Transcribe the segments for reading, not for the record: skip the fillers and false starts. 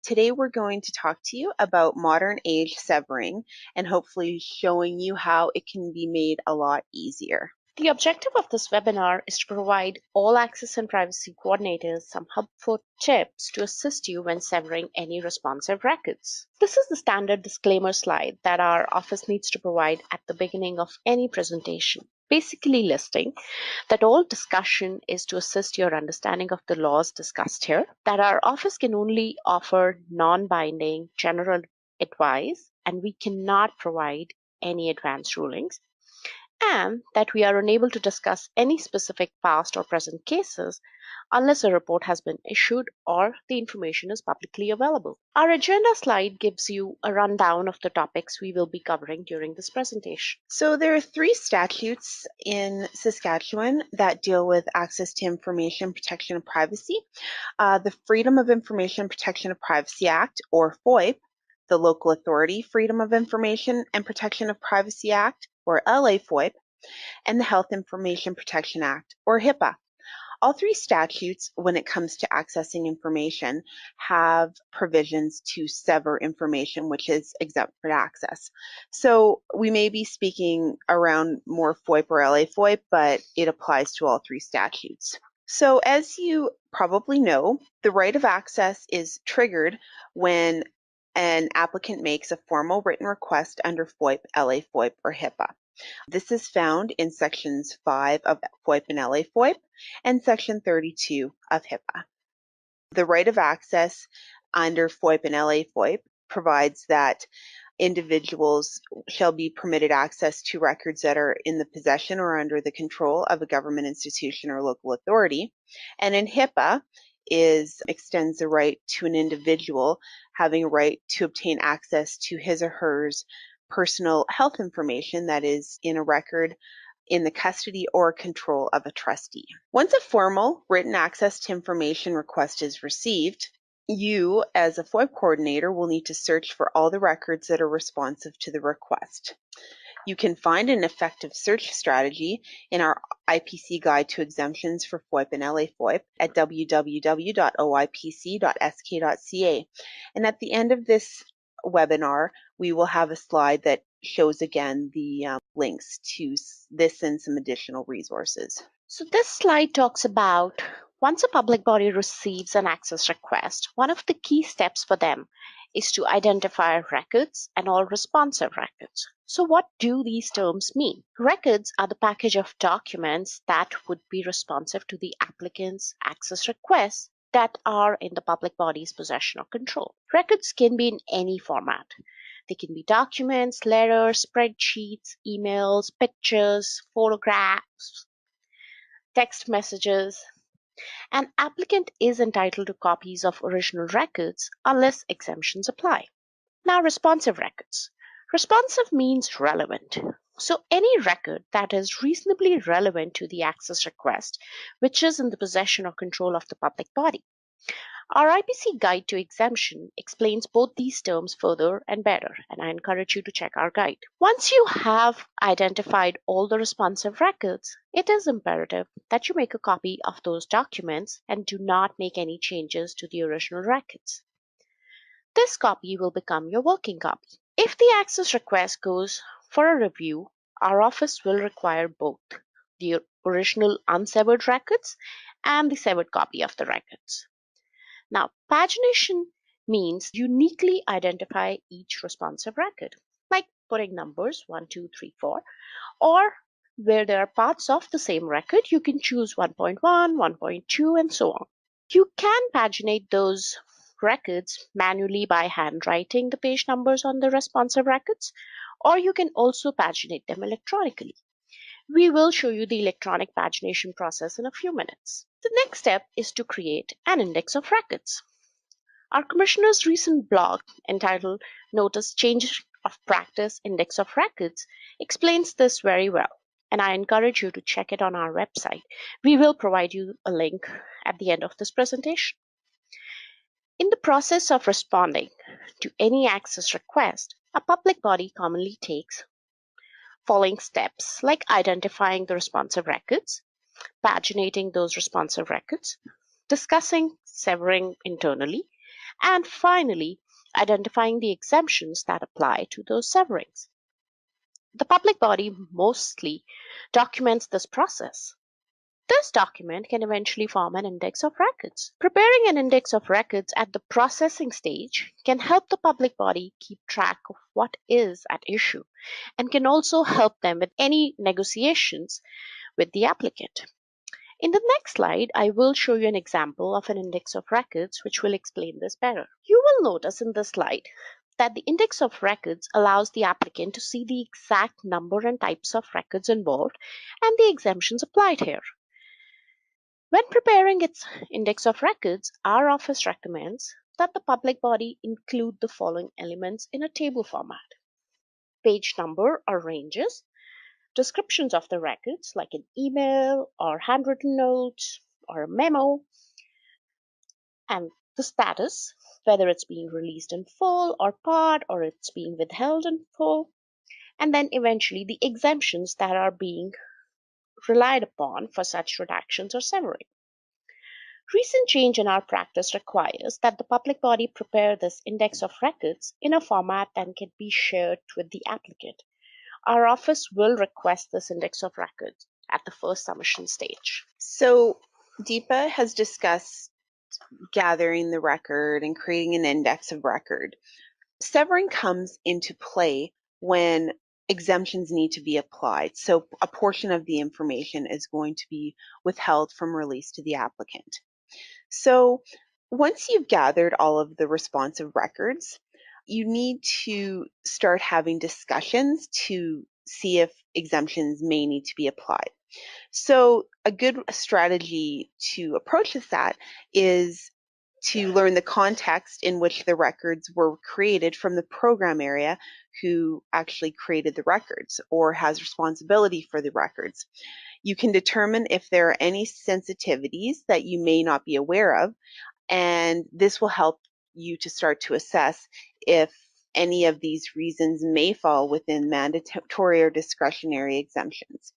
Today we're going to talk to you about modern age severing and hopefully showing you how it can be made a lot easier. The objective of this webinar is to provide all access and privacy coordinators some helpful tips to assist you when severing any responsive records. This is the standard disclaimer slide that our office needs to provide at the beginning of any presentation, basically listing that all discussion is to assist your understanding of the laws discussed here, that our office can only offer non-binding general advice and we cannot provide any advanced rulings, and that we are unable to discuss any specific past or present cases unless a report has been issued or the information is publicly available. Our agenda slide gives you a rundown of the topics we will be covering during this presentation. So there are 3 statutes in Saskatchewan that deal with access to information protection and privacy. The Freedom of Information Protection of Privacy Act, or FOIP, the Local Authority Freedom of Information and Protection of Privacy Act, or LA-FOIP, and the Health Information Protection Act, or HIPAA. All 3 statutes, when it comes to accessing information, have provisions to sever information which is exempt from access. So we may be speaking around more FOIP or LA-FOIP, but it applies to all 3 statutes. So as you probably know, the right of access is triggered when an applicant makes a formal written request under FOIP, LA-FOIP, or HIPAA. This is found in Sections 5 of FOIP and LA-FOIP and Section 32 of HIPAA. The right of access under FOIP and LA-FOIP provides that individuals shall be permitted access to records that are in the possession or under the control of a government institution or local authority. And in HIPAA extends the right to an individual having a right to obtain access to his or hers personal health information that is in a record in the custody or control of a trustee. Once a formal written access to information request is received, you, as a FOIP coordinator, will need to search for all the records that are responsive to the request. You can find an effective search strategy in our IPC Guide to Exemptions for FOIP and LA-FOIP at www.oipc.sk.ca. And at the end of this webinar, we will have a slide that shows again the links to this and some additional resources. So this slide talks about once a public body receives an access request, one of the key steps for them is to identify records and all responsive records. So what do these terms mean? Records are the package of documents that would be responsive to the applicant's access requests that are in the public body's possession or control. Records can be in any format. They can be documents, letters, spreadsheets, emails, pictures, photographs, text messages. An applicant is entitled to copies of original records unless exemptions apply. Now, responsive records. Responsive means relevant. So any record that is reasonably relevant to the access request, which is in the possession or control of the public body. Our IPC Guide to Exemption explains both these terms further and better, and I encourage you to check our guide. Once you have identified all the responsive records, it is imperative that you make a copy of those documents and do not make any changes to the original records. This copy will become your working copy. If the access request goes for a review, our office will require both the original unsevered records and the severed copy of the records. Now, pagination means uniquely identify each responsive record, like putting numbers 1, 2, 3, 4, or where there are parts of the same record, you can choose 1.1, 1.2, and so on. You can paginate those records manually by handwriting the page numbers on the responsive records, or you can also paginate them electronically. We will show you the electronic pagination process in a few minutes. The next step is to create an index of records. Our Commissioner's recent blog entitled Notice Change of Practice Index of Records explains this very well, and I encourage you to check it on our website. We will provide you a link at the end of this presentation. In the process of responding to any access request, a public body commonly takes following steps like identifying the responsive records, paginating those responsive records, discussing severing internally, And finally, identifying the exemptions that apply to those severings. The public body mostly documents this process. This document can eventually form an index of records. Preparing an index of records at the processing stage can help the public body keep track of what is at issue and can also help them with any negotiations with the applicant. In the next slide, I will show you an example of an index of records which will explain this better. You will notice in this slide that the index of records allows the applicant to see the exact number and types of records involved and the exemptions applied here. When preparing its index of records, our office recommends that the public body include the following elements in a table format: page number or ranges, descriptions of the records like an email or handwritten note or a memo, and the status, whether it's being released in full or part or it's being withheld in full, and then eventually the exemptions that are being relied upon for such redactions or severing. Recent change in our practice requires that the public body prepare this index of records in a format that can be shared with the applicant. Our office will request this index of records at the first submission stage. So DIPA has discussed gathering the record and creating an index of record. Severing comes into play when exemptions need to be applied. So a portion of the information is going to be withheld from release to the applicant. So once you've gathered all of the responsive records, you need to start having discussions to see if exemptions may need to be applied. So a good strategy to approach that is to learn the context in which the records were created from the program area who actually created the records or has responsibility for the records. You can determine if there are any sensitivities that you may not be aware of, and this will help you to start to assess if any of these reasons may fall within mandatory or discretionary exemptions.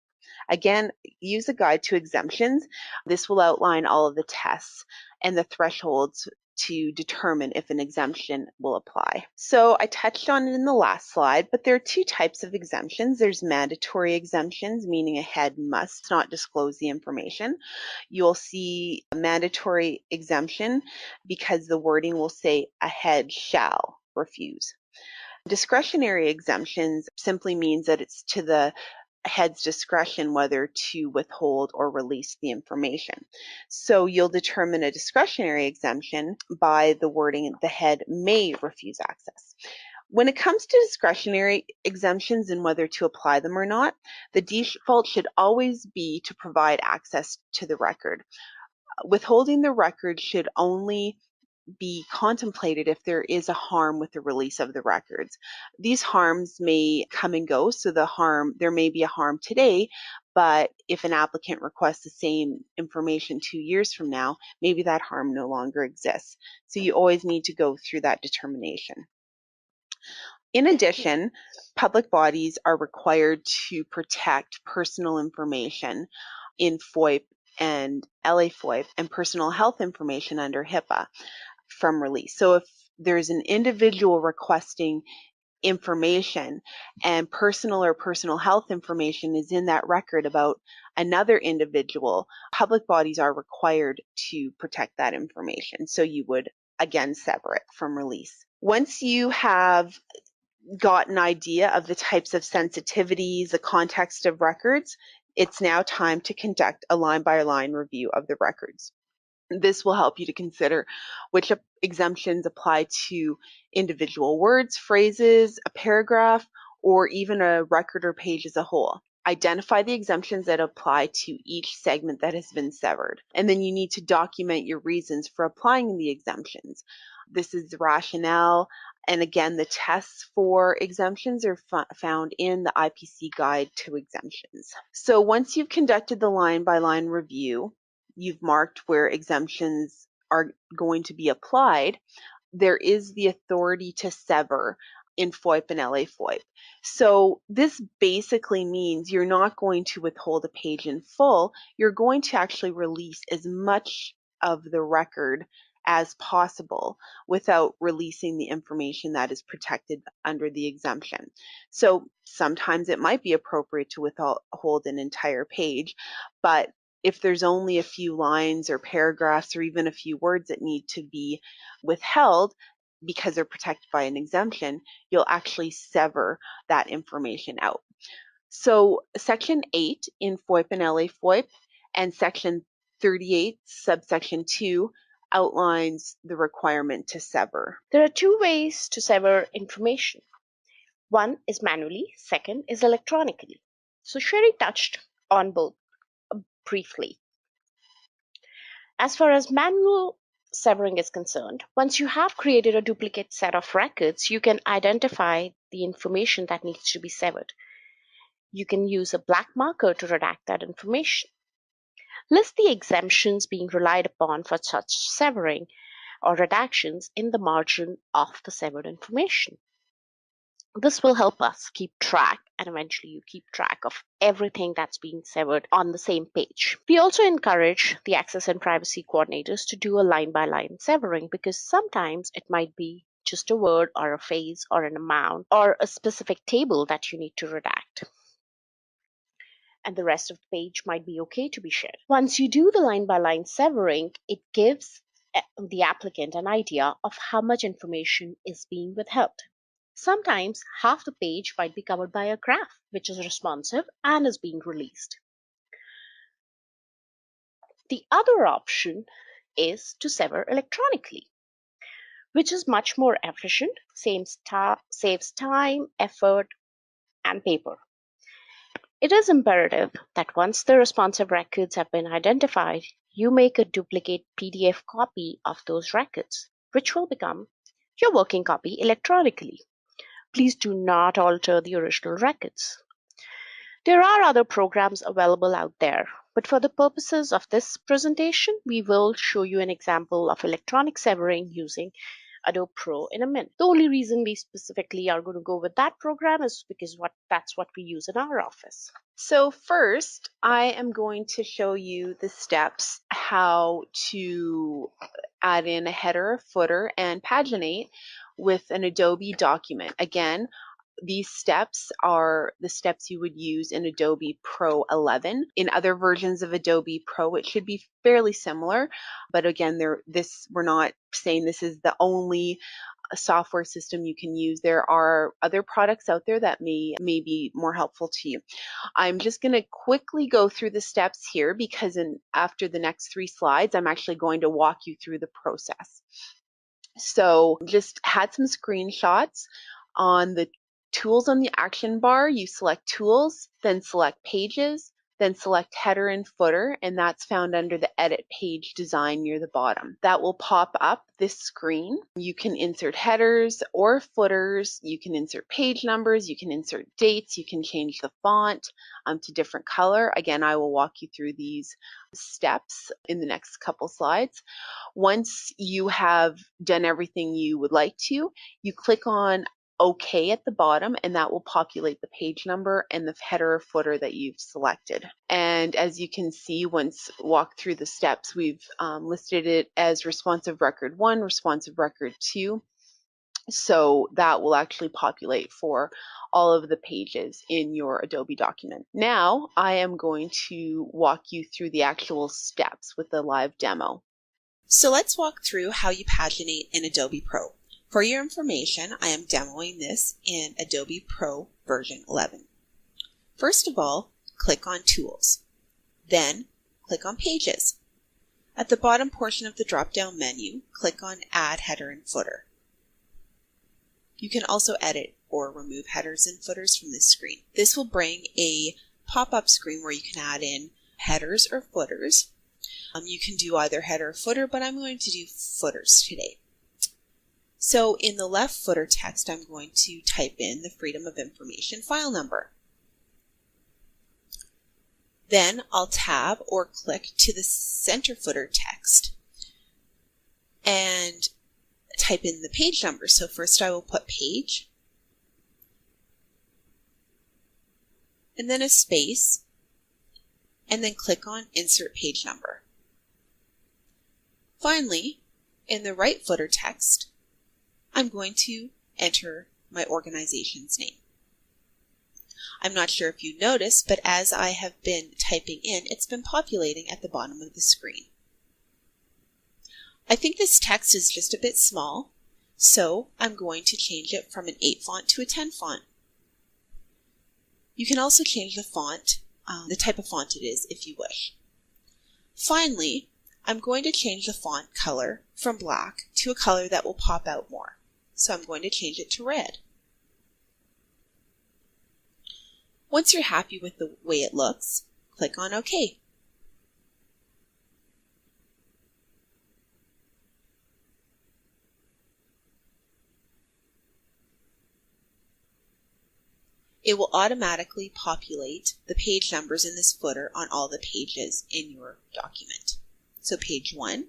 Again, use a guide to exemptions. This will outline all of the tests and the thresholds to determine if an exemption will apply. So I touched on it in the last slide, but there are two types of exemptions. There's mandatory exemptions, meaning a head must not disclose the information. You'll see a mandatory exemption because the wording will say a head shall refuse. Discretionary exemptions simply means that it's to the head's discretion whether to withhold or release the information. So you'll determine a discretionary exemption by the wording the head may refuse access. When it comes to discretionary exemptions and whether to apply them or not, the default should always be to provide access to the record. Withholding the record should only be contemplated if there is a harm with the release of the records. These harms may come and go, so there may be a harm today, but if an applicant requests the same information 2 years from now, maybe that harm no longer exists. So you always need to go through that determination. In addition, public bodies are required to protect personal information in FOIP and LA-FOIP and personal health information under HIPAA from release. So if there's an individual requesting information and personal or personal health information is in that record about another individual, public bodies are required to protect that information. So you would again sever it from release. Once you have got an idea of the types of sensitivities, the context of records, it's now time to conduct a line-by-line review of the records. This will help you to consider which exemptions apply to individual words, phrases, a paragraph, or even a record or page as a whole. Identify the exemptions that apply to each segment that has been severed. And then you need to document your reasons for applying the exemptions. This is the rationale. And again, the tests for exemptions are found in the IPC guide to exemptions. So once you've conducted the line-by-line review, you've marked where exemptions are going to be applied, there is the authority to sever in FOIP and LA-FOIP. So this basically means you're not going to withhold a page in full, you're going to actually release as much of the record as possible without releasing the information that is protected under the exemption. So sometimes it might be appropriate to withhold an entire page, but if there's only a few lines or paragraphs or even a few words that need to be withheld because they're protected by an exemption, you'll actually sever that information out. So Section 8 in FOIP and LA-FOIP and Section 38, subsection 2, outlines the requirement to sever. There are two ways to sever information. One is manually, second is electronically. So Sherry touched on both briefly. As far as manual severing is concerned, once you have created a duplicate set of records, you can identify the information that needs to be severed. You can use a black marker to redact that information. List the exemptions being relied upon for such severing or redactions in the margin of the severed information. This will help us keep track, and eventually you keep track of everything that's being severed on the same page. We also encourage the access and privacy coordinators to do a line-by-line severing, because sometimes it might be just a word or a phrase or an amount or a specific table that you need to redact, and the rest of the page might be okay to be shared. Once you do the line-by-line severing, it gives the applicant an idea of how much information is being withheld. Sometimes half the page might be covered by a graph, which is responsive and is being released. The other option is to sever electronically, which is much more efficient, saves time, effort, and paper. It is imperative that once the responsive records have been identified, you make a duplicate PDF copy of those records, which will become your working copy electronically. Please do not alter the original records. There are other programs available out there, but for the purposes of this presentation, we will show you an example of electronic severing using Adobe Pro in a minute. The only reason we specifically are going to go with that program is because that's what we use in our office. So first, I am going to show you the steps how to add in a header, a footer, and paginate with an Adobe document. Again, these steps are the steps you would use in Adobe Pro 11. In other versions of Adobe Pro, it should be fairly similar, but again, we're not saying this is the only software system you can use. There are other products out there that may be more helpful to you. I'm just going to quickly go through the steps here because after the next 3 slides, I'm actually going to walk you through the process. So just had some screenshots. On the tools on the action bar, you select tools, then select pages, then select header and footer, and that's found under the edit page design near the bottom. That will pop up this screen. You can insert headers or footers, you can insert page numbers, you can insert dates, you can change the font to different color. Again, I will walk you through these steps in the next couple slides. Once you have done everything you would like to, you click on OK at the bottom, and that will populate the page number and the header or footer that you've selected. And as you can see, once walked through the steps, we've listed it as responsive record 1, responsive record 2. So that will actually populate for all of the pages in your Adobe document. Now I am going to walk you through the actual steps with the live demo. So let's walk through how you paginate in Adobe Pro. For your information, I am demoing this in Adobe Pro version 11. First of all, click on Tools. Then, click on Pages. At the bottom portion of the drop-down menu, click on Add Header and Footer. You can also edit or remove headers and footers from this screen. This will bring a pop-up screen where you can add in headers or footers. You can do either header or footer, but I'm going to do footers today. So in the left footer text, I'm going to type in the Freedom of Information file number. Then I'll tab or click to the center footer text and type in the page number. So first I will put page, and then a space, and then click on Insert Page Number. Finally, In the right footer text, I'm going to enter my organization's name. I'm not sure if you noticed, but as I have been typing in, it's been populating at the bottom of the screen. I think this text is just a bit small, so I'm going to change it from an 8 font to a 10 font. You can also change the font, the type of font it is, if you wish. Finally, I'm going to change the font color from black to a color that will pop out more. So I'm going to change it to red. Once you're happy with the way it looks, click on OK. It will automatically populate the page numbers in this footer on all the pages in your document. So page 1,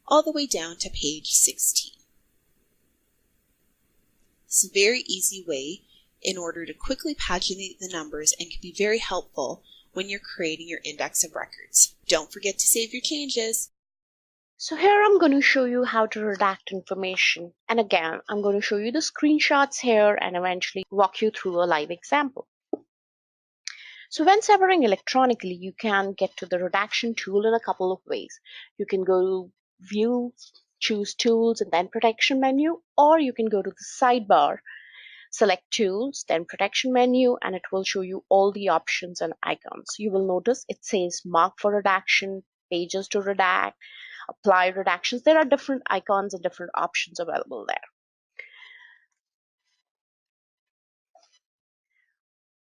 all the way down to page 16. It's a very easy way in order to quickly paginate the numbers and can be very helpful when you're creating your index of records. Don't forget to save your changes. So here I'm going to show you how to redact information. And again, I'm going to show you the screenshots here and eventually walk you through a live example. So when severing electronically, you can get to the redaction tool in a couple of ways. You can go to View, choose Tools, and then Protection menu, or you can go to the sidebar, select Tools, then Protection menu, and it will show you all the options and icons. You will notice it says Mark for Redaction, Pages to Redact, Apply Redactions. There are different icons and different options available there.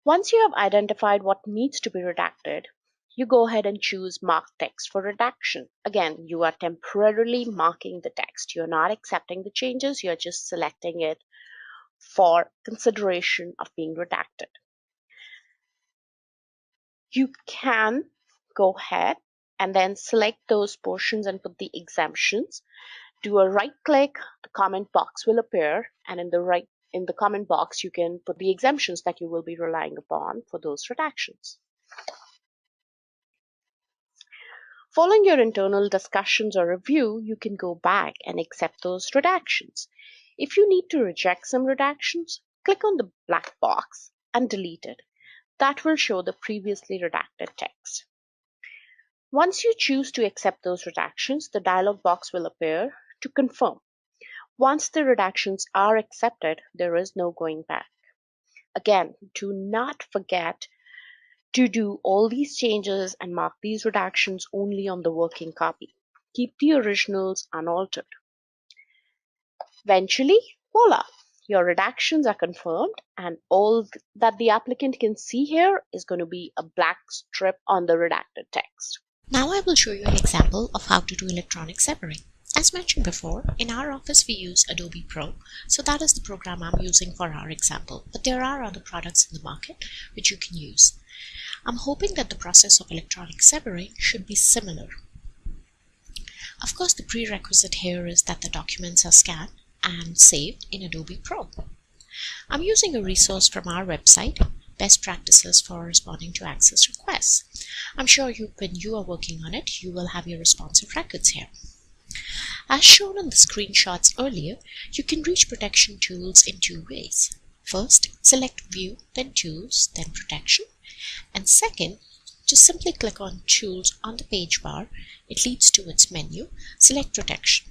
Once you have identified what needs to be redacted, you go ahead and choose Mark Text for Redaction. Again, you are temporarily marking the text. You're not accepting the changes, you're just selecting it for consideration of being redacted. You can go ahead and then select those portions and put the exemptions. Do a right click, the comment box will appear, and in the comment box you can put the exemptions that you will be relying upon for those redactions. Following your internal discussions or review, you can go back and accept those redactions. If you need to reject some redactions, click on the black box and delete it. That will show the previously redacted text. Once you choose to accept those redactions, the dialog box will appear to confirm. Once the redactions are accepted, there is no going back. Again, do not forget to do all these changes and mark these redactions only on the working copy. Keep the originals unaltered. Eventually, voila, your redactions are confirmed and all that the applicant can see here is going to be a black strip on the redacted text. Now I will show you an example of how to do electronic severing. As mentioned before, in our office we use Adobe Pro, so that is the program I'm using for our example, but there are other products in the market which you can use. I'm hoping that the process of electronic severing should be similar. Of course, the prerequisite here is that the documents are scanned and saved in Adobe Pro. I'm using a resource from our website, Best Practices for Responding to Access Requests. I'm sure when you are working on it, you will have your responsive records here. As shown in the screenshots earlier, you can reach protection tools in two ways. First, select View, then Tools, then Protection. And second, just simply click on Tools on the page bar. It leads to its menu. Select Protection.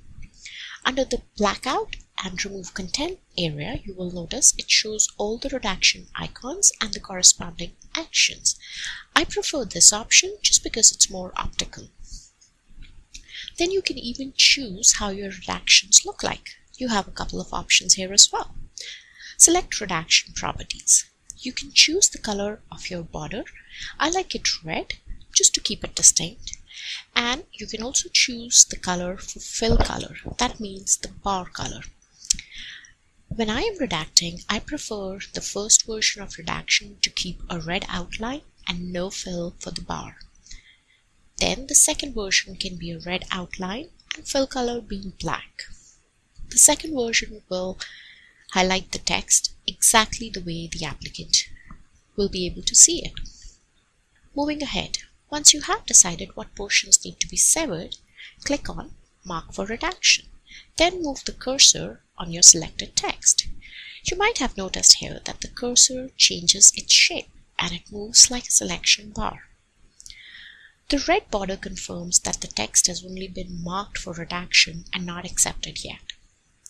Under the Blackout and Remove Content area, you will notice it shows all the redaction icons and the corresponding actions. I prefer this option just because it's more optical. Then you can even choose how your redactions look like. You have a couple of options here as well. Select Redaction Properties. You can choose the color of your border. I like it red just to keep it distinct. And you can also choose the color for fill color. That means the bar color. When I am redacting, I prefer the first version of redaction to keep a red outline and no fill for the bar. Then the second version can be a red outline and fill color being black. The second version will highlight the text exactly the way the applicant will be able to see it. Moving ahead, once you have decided what portions need to be severed, click on mark for redaction. Then move the cursor on your selected text. You might have noticed here that the cursor changes its shape and it moves like a selection bar. The red border confirms that the text has only been marked for redaction and not accepted yet.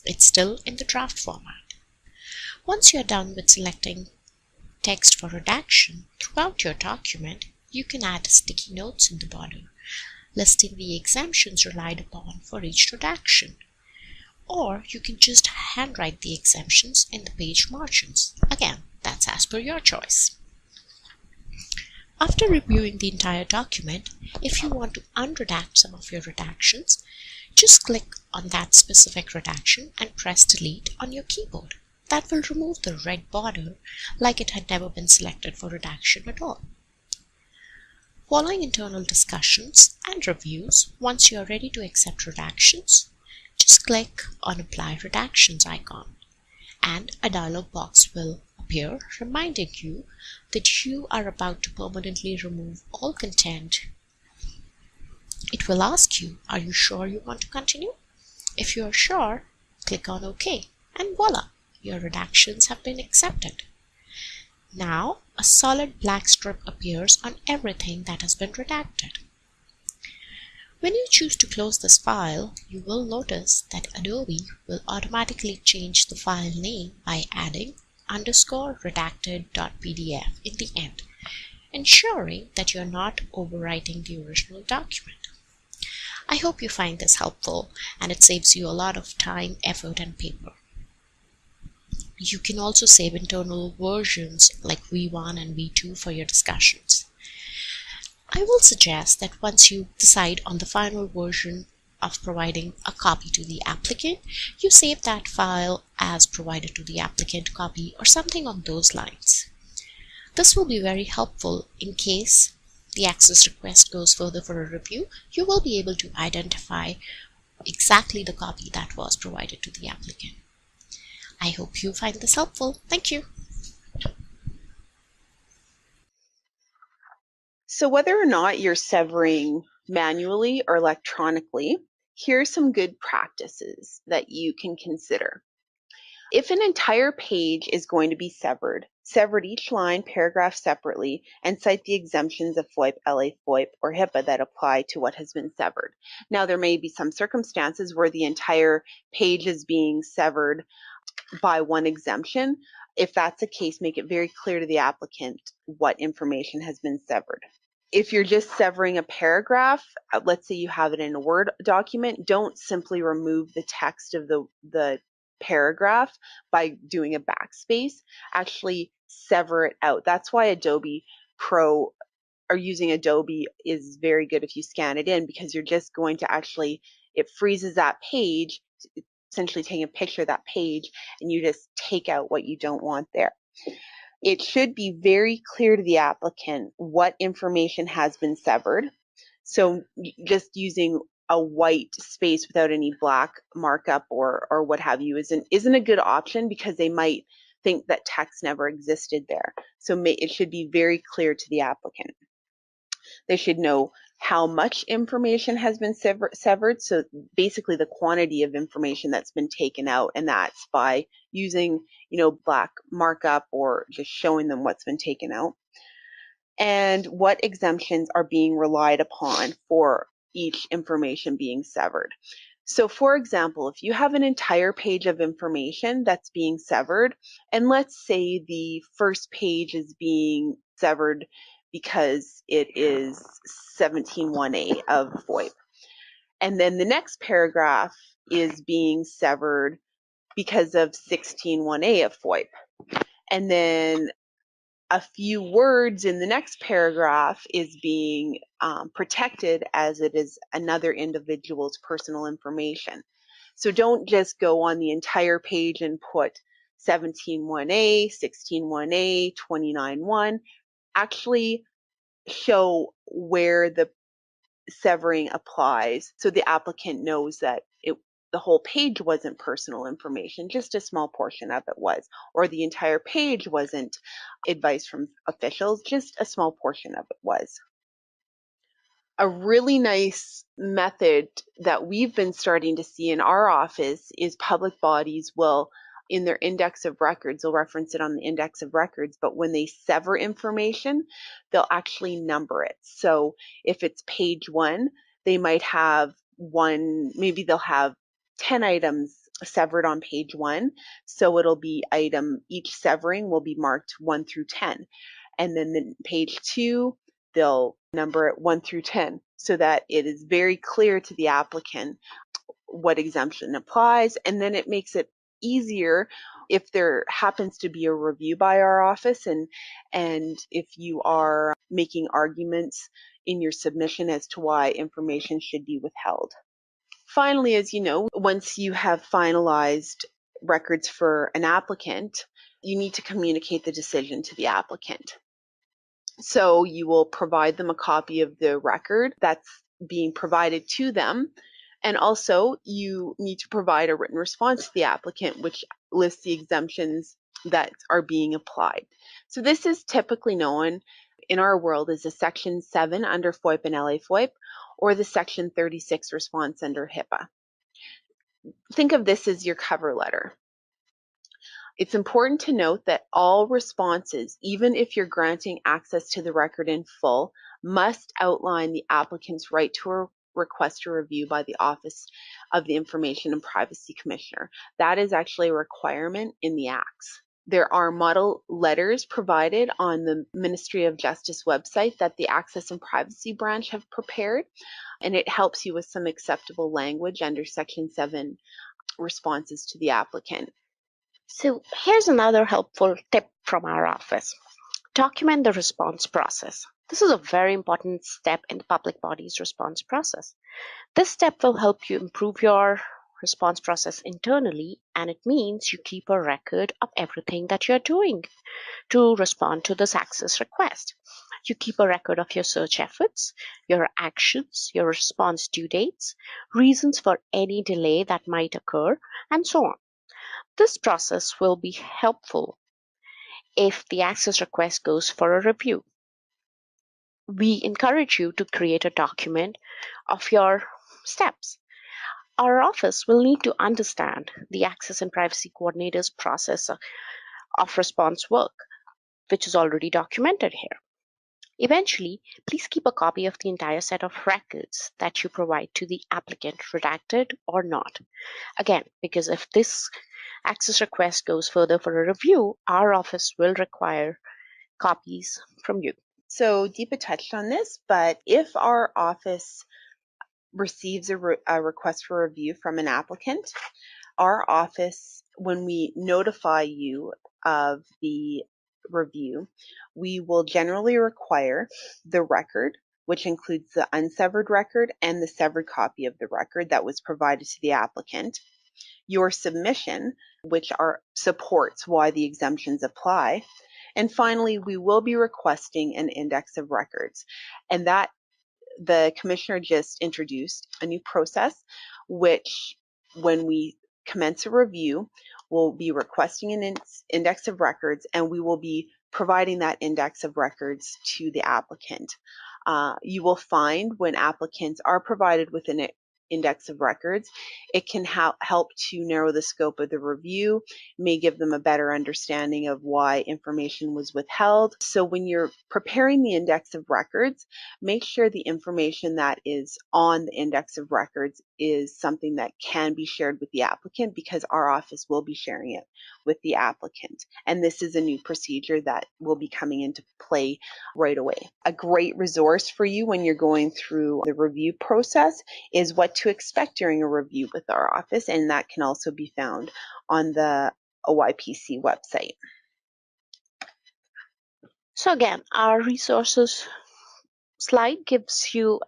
It's still in the draft format. Once you're done with selecting text for redaction throughout your document, you can add sticky notes in the border, listing the exemptions relied upon for each redaction. Or you can just handwrite the exemptions in the page margins. Again, that's as per your choice. After reviewing the entire document, if you want to unredact some of your redactions, just click on that specific redaction and press delete on your keyboard. That will remove the red border like it had never been selected for redaction at all. Following internal discussions and reviews, once you are ready to accept redactions, just click on Apply Redactions icon, and a dialog box will appear reminding you that you are about to permanently remove all content. It will ask you, are you sure you want to continue? If you are sure, click on OK, and voila, your redactions have been accepted. Now, a solid black strip appears on everything that has been redacted. When you choose to close this file, you will notice that Adobe will automatically change the file name by adding _redacted.pdf in the end, ensuring that you're not overwriting the original document. I hope you find this helpful and it saves you a lot of time, effort, and paper. You can also save internal versions like V1 and V2 for your discussions. I will suggest that once you decide on the final version of providing a copy to the applicant, you save that file as provided to the applicant copy or something on those lines. This will be very helpful in case the access request goes further for a review. You will be able to identify exactly the copy that was provided to the applicant. I hope you find this helpful. Thank you. So whether or not you're severing manually or electronically, here are some good practices that you can consider. If an entire page is going to be severed, sever each line, paragraph separately, and cite the exemptions of FOIP, LA FOIP, or HIPAA that apply to what has been severed. Now, there may be some circumstances where the entire page is being severed by one exemption. If that's the case, make it very clear to the applicant what information has been severed. If you're just severing a paragraph, let's say you have it in a Word document, don't simply remove the text of the paragraph by doing a backspace. Actually sever it out. That's why Adobe Pro or using Adobe is very good if you scan it in, because you're just going to actually, it freezes that page, essentially taking a picture of that page, and you just take out what you don't want there. It should be very clear to the applicant what information has been severed. So just using a white space without any black markup or what have you isn't a good option, because they might think that text never existed there. So it should be very clear to the applicant. They should know how much information has been severed. So basically the quantity of information that's been taken out, and that's by using, black markup or just showing them what's been taken out, and what exemptions are being relied upon for each information being severed. So for example, if you have an entire page of information that's being severed, and let's say the first page is being severed because it is 17.1a of FOIP, and then the next paragraph is being severed because of 16.1a of FOIP, and then a few words in the next paragraph is being protected as it is another individual's personal information. So don't just go on the entire page and put 17.1a, 16.1a, 29.1. Actually show where the severing applies so the applicant knows that the whole page wasn't personal information, just a small portion of it was, or the entire page wasn't advice from officials, just a small portion of it was. A really nice method that we've been starting to see in our office is public bodies will, in their index of records, they'll reference it on the index of records, but when they sever information, they'll actually number it. So if it's page 1, they might have maybe they'll have 10 items severed on page 1. So it'll be each severing will be marked 1 through 10. And then page 2, they'll number it 1 through 10 so that it is very clear to the applicant what exemption applies. And then it makes it easier if there happens to be a review by our office and if you are making arguments in your submission as to why information should be withheld. Finally, as you know, once you have finalized records for an applicant, you need to communicate the decision to the applicant. So you will provide them a copy of the record that's being provided to them. And also you need to provide a written response to the applicant, which lists the exemptions that are being applied. So this is typically known in our world as a Section 7 under FOIP and LA FOIP, or the Section 36 response under HIPAA. Think of this as your cover letter. It's important to note that all responses, even if you're granting access to the record in full, must outline the applicant's right to a request a review by the Office of the Information and Privacy Commissioner. That is actually a requirement in the acts. There are model letters provided on the Ministry of Justice website that the Access and Privacy Branch have prepared, and it helps you with some acceptable language under Section 7 responses to the applicant. So here's another helpful tip from our office. Document the response process. This is a very important step in the public body's response process. This step will help you improve your response process internally, and it means you keep a record of everything that you're doing to respond to this access request. You keep a record of your search efforts, your actions, your response due dates, reasons for any delay that might occur, and so on. This process will be helpful if the access request goes for a review. We encourage you to create a document of your steps. Our office will need to understand the Access and Privacy Coordinator's process of response work, which is already documented here. Eventually, please keep a copy of the entire set of records that you provide to the applicant, redacted or not. Again, because if this access request goes further for a review, our office will require copies from you. So Deepa touched on this, but if our office receives a request for review from an applicant, our office, when we notify you of the review, we will generally require the record, which includes the unsevered record and the severed copy of the record that was provided to the applicant, your submission, which supports why the exemptions apply, and finally, we will be requesting an index of records. And that the commissioner just introduced a new process, which when we commence a review, we'll be requesting an index of records, and we will be providing that index of records to the applicant. You will find when applicants are provided with an index of records, it can help to narrow the scope of the review, may give them a better understanding of why information was withheld. So when you're preparing the index of records, make sure the information that is on the index of records is something that can be shared with the applicant, because our office will be sharing it with the applicant. And this is a new procedure that will be coming into play right away. A great resource for you when you're going through the review process is what to expect during a review with our office, and that can also be found on the OIPC website. So again, our resources slide gives you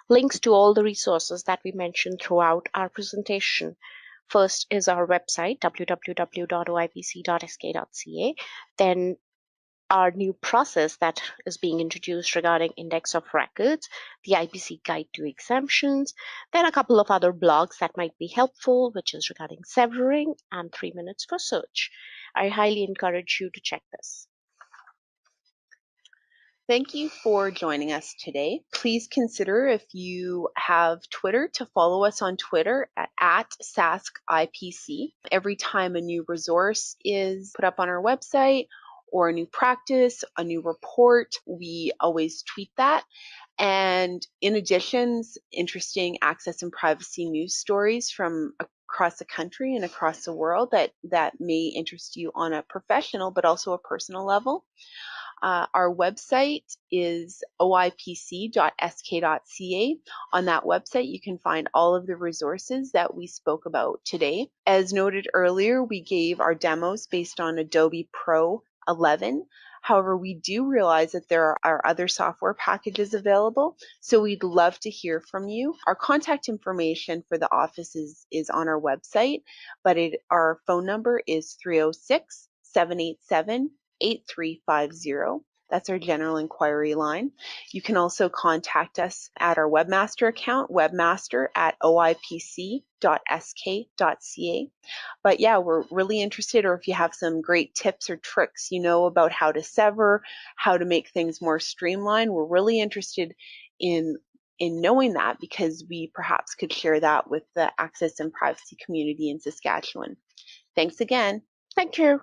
links to all the resources that we mentioned throughout our presentation. First is our website, www.oipc.sk.ca. Then our new process that is being introduced regarding index of records, the IPC guide to exemptions, then a couple of other blogs that might be helpful, which is regarding severing and 3 minutes for search. I highly encourage you to check this. Thank you for joining us today. Please consider, if you have Twitter, to follow us on Twitter at Sask IPC. Every time a new resource is put up on our website or a new practice, a new report, we always tweet that. And in addition, interesting access and privacy news stories from across the country and across the world that may interest you on a professional but also a personal level. Our website is oipc.sk.ca. On that website, you can find all of the resources that we spoke about today. As noted earlier, we gave our demos based on Adobe Pro 11. However, we do realize that there are other software packages available, so we'd love to hear from you. Our contact information for the office is on our website, but our phone number is 306-787-8350. That's our general inquiry line. You can also contact us at our webmaster account, webmaster@oipc.sk.ca. But yeah, we're really interested, or if you have some great tips or tricks about how to sever, how to make things more streamlined, we're really interested in knowing that, because we perhaps could share that with the access and privacy community in Saskatchewan. Thanks again. Thank you.